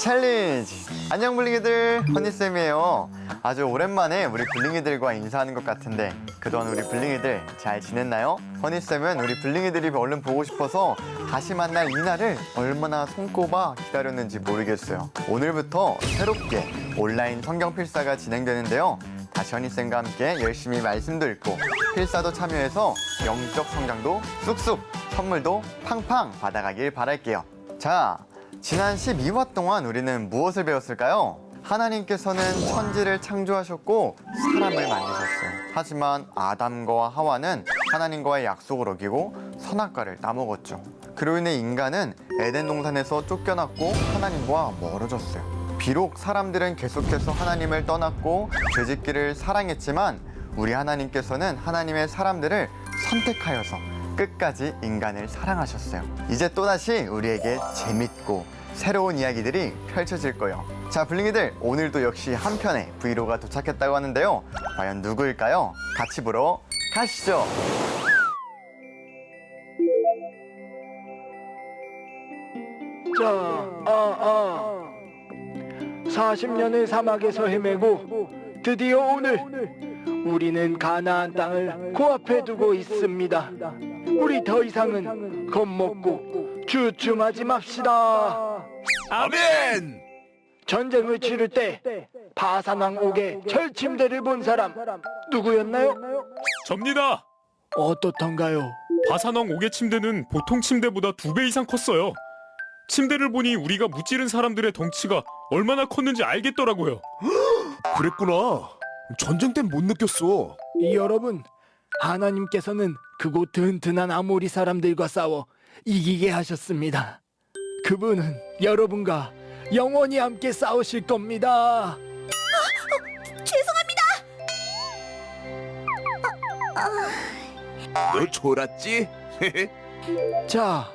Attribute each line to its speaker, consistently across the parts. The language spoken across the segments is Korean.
Speaker 1: 챌린지! 안녕 블링이들, 허니쌤이에요. 아주 오랜만에 우리 블링이들과 인사하는 것 같은데 그동안 우리 블링이들 잘 지냈나요? 허니쌤은 우리 블링이들이 얼른 보고 싶어서 다시 만날 이날을 얼마나 손꼽아 기다렸는지 모르겠어요. 오늘부터 새롭게 온라인 성경 필사가 진행되는데요. 다시 허니쌤과 함께 열심히 말씀도 읽고 필사도 참여해서 영적 성장도 쑥쑥, 선물도 팡팡 받아가길 바랄게요. 자, 지난 12화 동안 우리는 무엇을 배웠을까요? 하나님께서는 천지를 창조하셨고 사람을 만드셨어요. 하지만 아담과 하와는 하나님과의 약속을 어기고 선악과를 따먹었죠. 그로 인해 인간은 에덴 동산에서 쫓겨났고 하나님과 멀어졌어요. 비록 사람들은 계속해서 하나님을 떠났고 죄짓기를 사랑했지만 우리 하나님께서는 하나님의 사람들을 선택하여서 끝까지 인간을 사랑하셨어요. 이제 또다시 우리에게 재밌고 새로운 이야기들이 펼쳐질 거예요. 자, 블링이들, 오늘도 역시 한 편의 브이로그가 도착했다고 하는데요. 과연 누구일까요? 같이 보러 가시죠.
Speaker 2: 자, 40년의 사막에서 헤매고 드디어 오늘 우리는 가나안 땅을 코앞에 두고 있습니다. 우리 더 이상은 겁먹고 주춤하지 맙시다.
Speaker 3: 아멘!
Speaker 2: 전쟁을 치를 때 바산왕 옥의 철침대를 본 사람 누구였나요?
Speaker 3: 접니다!
Speaker 2: 어떻던가요?
Speaker 3: 바산왕 옥의 침대는 보통 침대보다 2배 이상 컸어요. 침대를 보니 우리가 무찌른 사람들의 덩치가 얼마나 컸는지 알겠더라고요.
Speaker 4: 그랬구나. 전쟁 땐 못 느꼈어.
Speaker 2: 여러분, 하나님께서는 그곳 튼튼한 아모리 사람들과 싸워 이기게 하셨습니다. 그분은 여러분과 영원히 함께 싸우실 겁니다.
Speaker 5: 죄송합니다.
Speaker 4: 너 졸았지?
Speaker 2: 자,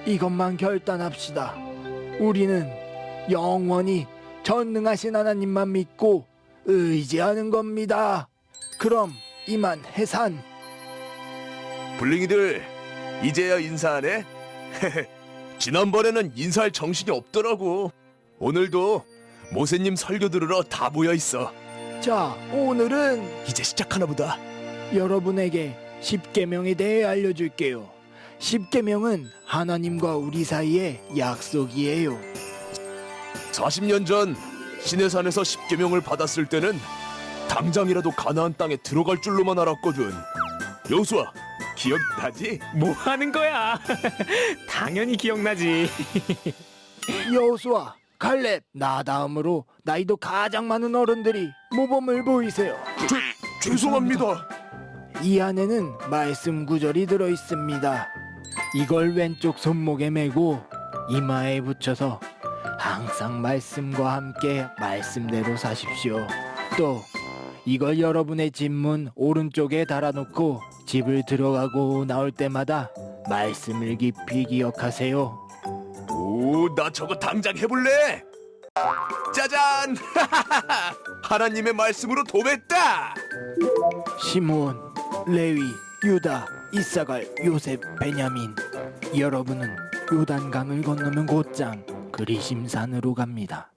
Speaker 2: 이것만 결단합시다. 우리는 영원히 전능하신 하나님만 믿고 의지하는 겁니다. 그럼 이만 해산.
Speaker 4: 블링이들, 이제야 인사하네? 지난번에는 인사할 정신이 없더라고. 오늘도 모세님 설교 들으러 다 모여 있어.
Speaker 2: 자, 오늘은
Speaker 4: 이제 시작하나 보다.
Speaker 2: 여러분에게 십계명에 대해 알려줄게요. 십계명은 하나님과 우리 사이의 약속이에요.
Speaker 4: 40년 전 시내산에서 십계명을 받았을 때는 당장이라도 가나안 땅에 들어갈 줄로만 알았거든. 여호수아, 기억나지?
Speaker 3: 뭐 하는 거야? 당연히 기억나지.
Speaker 2: 여호수아, 갈렙, 나 다음으로 나이도 가장 많은 어른들이 모범을 보이세요.
Speaker 4: 죄송합니다.
Speaker 2: 이 안에는 말씀 구절이 들어 있습니다. 이걸 왼쪽 손목에 메고 이마에 붙여서 항상 말씀과 함께 말씀대로 사십시오. 또 이걸 여러분의 집문 오른쪽에 달아놓고 집을 들어가고 나올 때마다 말씀을 깊이 기억하세요.
Speaker 4: 오, 나 저거 당장 해볼래. 짜잔! 하나님의 말씀으로 도했다.
Speaker 2: 시므온, 레위, 유다, 이사갈, 요셉, 베냐민. 여러분은 요단강을 건너면 곧장 그리심산으로 갑니다.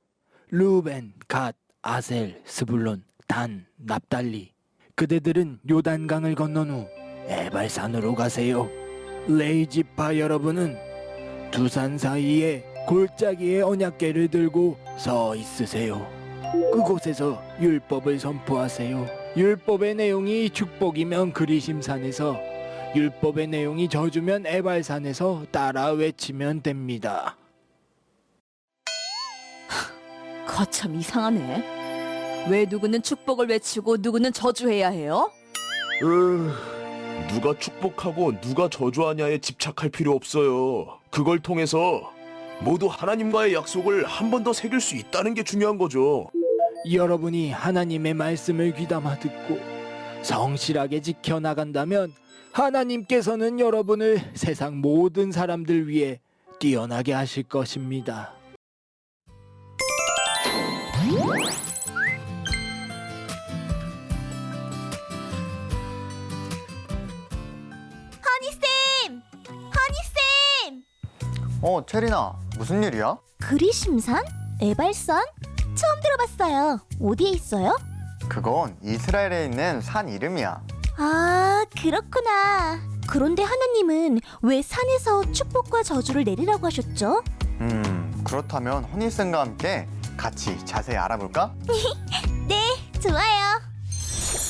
Speaker 2: 루벤, 갓, 아셀, 스불론, 단, 납달리. 그대들은 요단강을 건넌 후 에발산으로 가세요. 레이지파 여러분은 두 산 사이에 골짜기의 언약궤를 들고 서 있으세요. 그곳에서 율법을 선포하세요. 율법의 내용이 축복이면 그리심산에서, 율법의 내용이 저주면 에발산에서 따라 외치면 됩니다.
Speaker 5: 거참 이상하네. 왜 누구는 축복을 외치고 누구는 저주해야 해요?
Speaker 4: 누가 축복하고 누가 저주하냐에 집착할 필요 없어요. 그걸 통해서 모두 하나님과의 약속을 한 번 더 새길 수 있다는 게 중요한 거죠.
Speaker 2: 여러분이 하나님의 말씀을 귀담아 듣고 성실하게 지켜나간다면 하나님께서는 여러분을 세상 모든 사람들 위해 뛰어나게 하실 것입니다.
Speaker 5: 허니쌤!
Speaker 1: 체리나, 무슨 일이야?
Speaker 5: 그리심산?
Speaker 6: 에발산? 처음 들어봤어요. 어디에 있어요?
Speaker 1: 그건 이스라엘에 있는 산 이름이야.
Speaker 6: 아, 그렇구나. 그런데 하나님은 왜 산에서 축복과 저주를 내리라고 하셨죠?
Speaker 1: 그렇다면 허니쌤과 함께 같이 자세히 알아볼까?
Speaker 6: 네, 좋아요.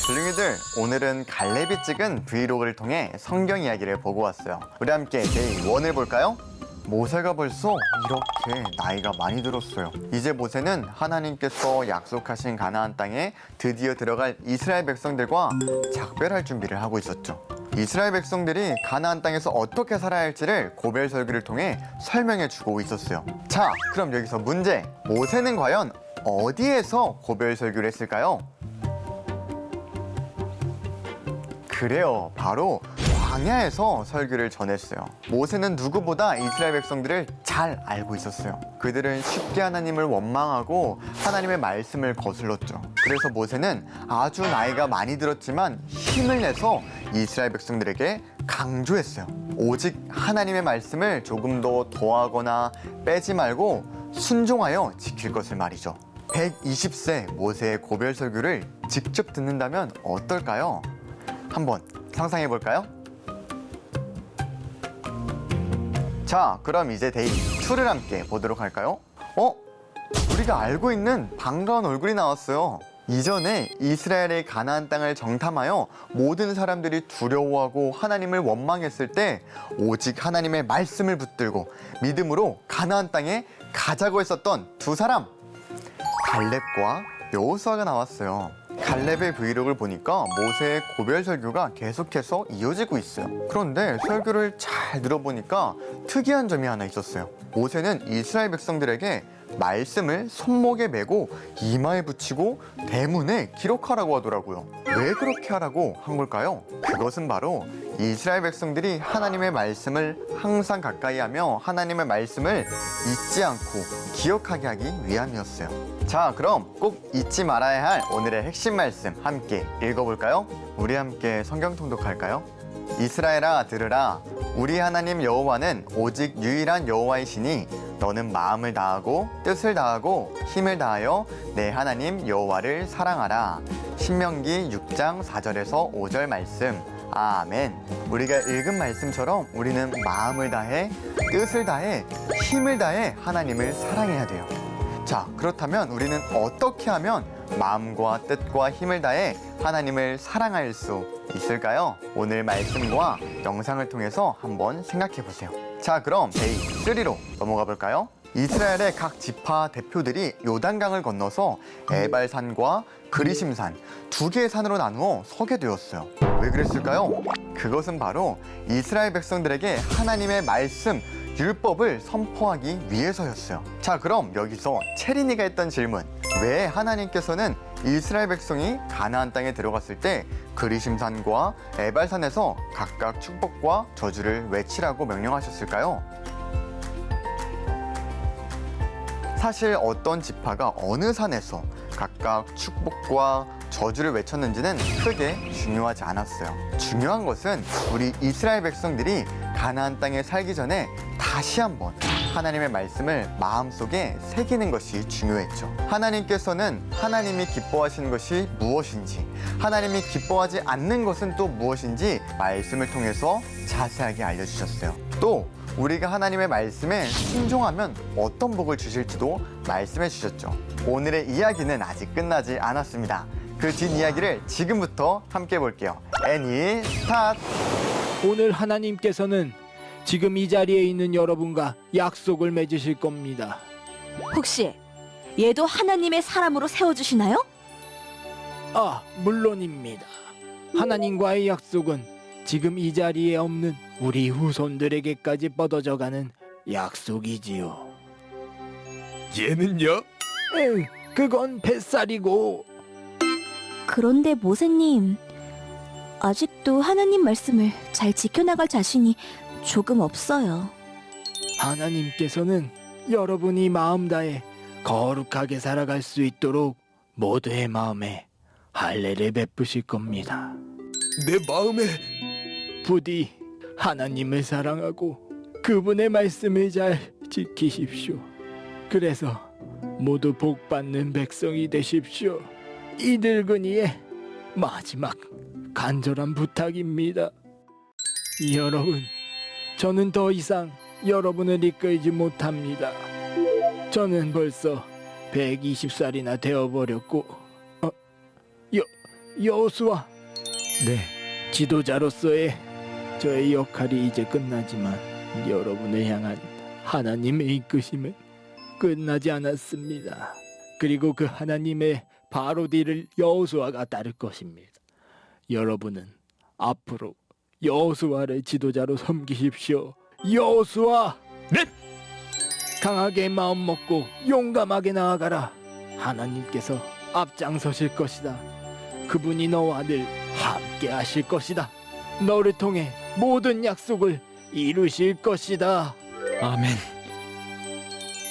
Speaker 1: 블링이들, 오늘은 갈렙이 찍은 브이로그를 통해 성경 이야기를 보고 왔어요. 우리 함께 데이 1을 볼까요? 모세가 벌써 이렇게 나이가 많이 들었어요. 이제 모세는 하나님께서 약속하신 가나안 땅에 드디어 들어갈 이스라엘 백성들과 작별할 준비를 하고 있었죠. 이스라엘 백성들이 가나안 땅에서 어떻게 살아야 할지를 고별 설교를 통해 설명해 주고 있었어요. 자, 그럼 여기서 문제. 모세는 과연 어디에서 고별 설교를 했을까요? 그래요, 바로 광야에서 설교를 전했어요. 모세는 누구보다 이스라엘 백성들을 잘 알고 있었어요. 그들은 쉽게 하나님을 원망하고 하나님의 말씀을 거슬렀죠. 그래서 모세는 아주 나이가 많이 들었지만 힘을 내서 이스라엘 백성들에게 강조했어요. 오직 하나님의 말씀을 조금 더 더하거나 빼지 말고 순종하여 지킬 것을 말이죠. 120세 모세의 고별 설교를 직접 듣는다면 어떨까요? 한번 상상해 볼까요? 자, 그럼 이제 데이 2를 함께 보도록 할까요? 우리가 알고 있는 반가운 얼굴이 나왔어요. 이전에 이스라엘의 가나안 땅을 정탐하여 모든 사람들이 두려워하고 하나님을 원망했을 때 오직 하나님의 말씀을 붙들고 믿음으로 가나안 땅에 가자고 했었던 두 사람, 갈렙과 여호수아가 나왔어요. 갈렙의 브이로그를 보니까 모세의 고별 설교가 계속해서 이어지고 있어요. 그런데 설교를 잘 들어보니까 특이한 점이 하나 있었어요. 모세는 이스라엘 백성들에게 말씀을 손목에 메고 이마에 붙이고 대문에 기록하라고 하더라고요. 왜 그렇게 하라고 한 걸까요? 그것은 바로 이스라엘 백성들이 하나님의 말씀을 항상 가까이 하며 하나님의 말씀을 잊지 않고 기억하게 하기 위함이었어요. 자, 그럼 꼭 잊지 말아야 할 오늘의 핵심 말씀 함께 읽어볼까요? 우리 함께 성경 통독할까요? 이스라엘아 들으라. 우리 하나님 여호와는 오직 유일한 여호와이시니 너는 마음을 다하고 뜻을 다하고 힘을 다하여 내 하나님 여호와를 사랑하라. 신명기 6장 4절에서 5절 말씀. 아멘. 우리가 읽은 말씀처럼 우리는 마음을 다해, 뜻을 다해, 힘을 다해 하나님을 사랑해야 돼요. 자, 그렇다면 우리는 어떻게 하면 마음과 뜻과 힘을 다해 하나님을 사랑할 수 있을까요? 오늘 말씀과 영상을 통해서 한번 생각해 보세요. 자, 그럼 데이 3로 넘어가 볼까요? 이스라엘의 각 지파 대표들이 요단강을 건너서 에발산과 그리심산 두 개의 산으로 나누어 서게 되었어요. 왜 그랬을까요? 그것은 바로 이스라엘 백성들에게 하나님의 말씀, 율법을 선포하기 위해서였어요. 자, 그럼 여기서 체린이가 했던 질문. 왜 하나님께서는 이스라엘 백성이 가나안 땅에 들어갔을 때 그리심산과 에발산에서 각각 축복과 저주를 외치라고 명령하셨을까요? 사실 어떤 지파가 어느 산에서 각각 축복과 저주를 외쳤는지는 크게 중요하지 않았어요. 중요한 것은 우리 이스라엘 백성들이 가나안 땅에 살기 전에 다시 한번 하나님의 말씀을 마음속에 새기는 것이 중요했죠. 하나님께서는 하나님이 기뻐하시는 것이 무엇인지, 하나님이 기뻐하지 않는 것은 또 무엇인지 말씀을 통해서 자세하게 알려주셨어요. 또 우리가 하나님의 말씀에 순종하면 어떤 복을 주실지도 말씀해 주셨죠. 오늘의 이야기는 아직 끝나지 않았습니다. 그 뒷이야기를 지금부터 함께 볼게요. 애니 스타트!
Speaker 2: 오늘 하나님께서는 지금 이 자리에 있는 여러분과 약속을 맺으실 겁니다.
Speaker 5: 혹시 얘도 하나님의 사람으로 세워주시나요?
Speaker 2: 아, 물론입니다. 하나님과의 약속은 지금 이 자리에 없는 우리 후손들에게까지 뻗어져가는 약속이지요.
Speaker 4: 얘는요?
Speaker 2: 그건 뱃살이고.
Speaker 6: 그런데 모세님, 아직도 하나님 말씀을 잘 지켜나갈 자신이 조금 없어요.
Speaker 2: 하나님께서는 여러분이 마음 다해 거룩하게 살아갈 수 있도록 모두의 마음에 할례를 베푸실 겁니다.
Speaker 4: 내 마음에
Speaker 2: 부디 하나님을 사랑하고 그분의 말씀을 잘 지키십시오. 그래서 모두 복받는 백성이 되십시오. 이 늙은이의 마지막 간절한 부탁입니다. 여러분, 저는 더 이상 여러분을 이끌지 못합니다. 저는 벌써 120살이나 되어버렸고 여호수아, 네, 지도자로서의 저의 역할이 이제 끝나지만 여러분을 향한 하나님의 이끄심은 끝나지 않았습니다. 그리고 그 하나님의 바로 뒤를 여호수아가 따를 것입니다. 여러분은 앞으로 여호수아를 지도자로 섬기십시오. 여호수아!
Speaker 3: 네!
Speaker 2: 강하게 마음 먹고 용감하게 나아가라. 하나님께서 앞장서실 것이다. 그분이 너와 늘 함께 하실 것이다. 너를 통해 모든 약속을 이루실 것이다.
Speaker 3: 아멘.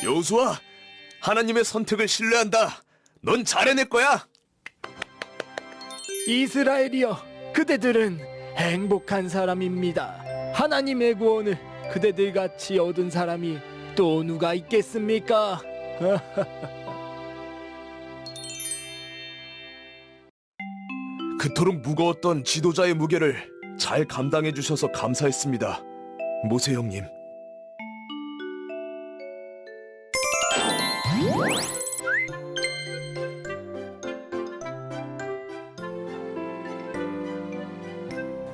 Speaker 4: 여호수아, 하나님의 선택을 신뢰한다. 넌 잘해낼 거야.
Speaker 2: 이스라엘이여, 그대들은 행복한 사람입니다. 하나님의 구원을 그대들 같이 얻은 사람이 또 누가 있겠습니까?
Speaker 4: 그토록 무거웠던 지도자의 무게를 잘 감당해 주셔서 감사했습니다. 모세 형님.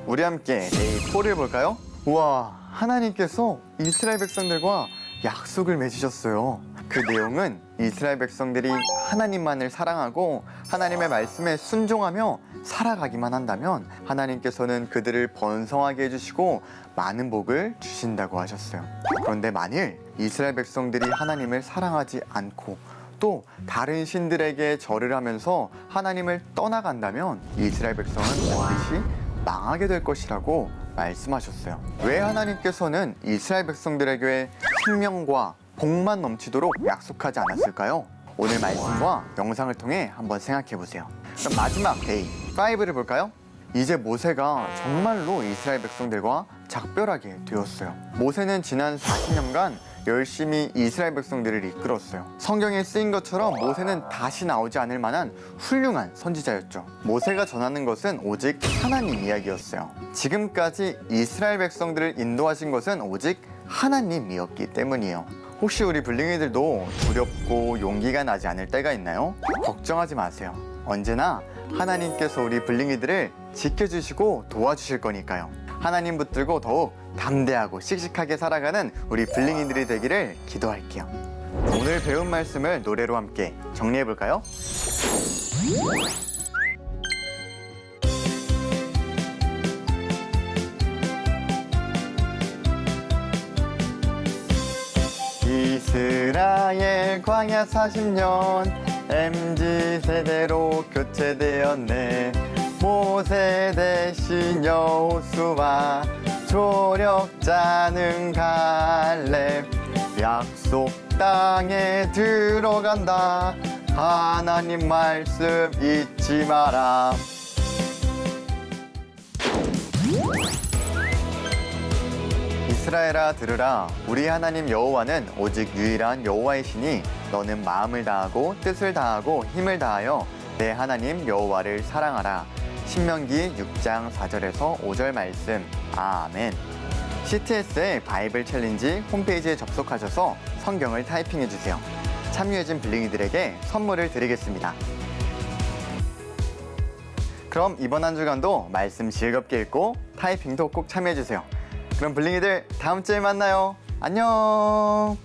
Speaker 1: 우리 함께 데이 4를 볼까요? 우와, 하나님께서 이스라엘 백성들과 약속을 맺으셨어요. 그 내용은 이스라엘 백성들이 하나님만을 사랑하고 하나님의 말씀에 순종하며 살아가기만 한다면 하나님께서는 그들을 번성하게 해주시고 많은 복을 주신다고 하셨어요. 그런데 만일 이스라엘 백성들이 하나님을 사랑하지 않고 또 다른 신들에게 절을 하면서 하나님을 떠나간다면 이스라엘 백성은 반드시 망하게 될 것이라고 말씀하셨어요. 왜 하나님께서는 이스라엘 백성들에게 생명과 복만 넘치도록 약속하지 않았을까요? 오늘 말씀과 영상을 통해 한번 생각해 보세요. 그럼 마지막 데이 5를 볼까요? 이제 모세가 정말로 이스라엘 백성들과 작별하게 되었어요. 모세는 지난 40년간 열심히 이스라엘 백성들을 이끌었어요. 성경에 쓰인 것처럼 모세는 다시 나오지 않을 만한 훌륭한 선지자였죠. 모세가 전하는 것은 오직 하나님 이야기였어요. 지금까지 이스라엘 백성들을 인도하신 것은 오직 하나님이었기 때문이에요. 혹시 우리 블링이들도 두렵고 용기가 나지 않을 때가 있나요? 걱정하지 마세요. 언제나 하나님께서 우리 블링이들을 지켜주시고 도와주실 거니까요. 하나님 붙들고 더욱 담대하고 씩씩하게 살아가는 우리 블링이들이 되기를 기도할게요. 오늘 배운 말씀을 노래로 함께 정리해 볼까요? 이스라엘 광야 40년 MZ세대로 교체되었네. 모세 대신 여호수아 조력자는 갈렙 약속 땅에 들어간다. 하나님 말씀 잊지 마라. 이스라엘아 들으라. 우리 하나님 여호와는 오직 유일한 여호와이시니 너는 마음을 다하고 뜻을 다하고 힘을 다하여 내 하나님 여호와를 사랑하라. 신명기 6장 4절에서 5절 말씀. 아멘. CTS의 바이블 챌린지 홈페이지에 접속하셔서 성경을 타이핑해주세요. 참여해준 블링이들에게 선물을 드리겠습니다. 그럼 이번 한 주간도 말씀 즐겁게 읽고 타이핑도 꼭 참여해주세요. 그럼 블링이들 다음 주에 만나요. 안녕.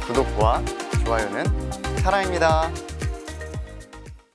Speaker 1: 구독과 좋아요는 사랑입니다.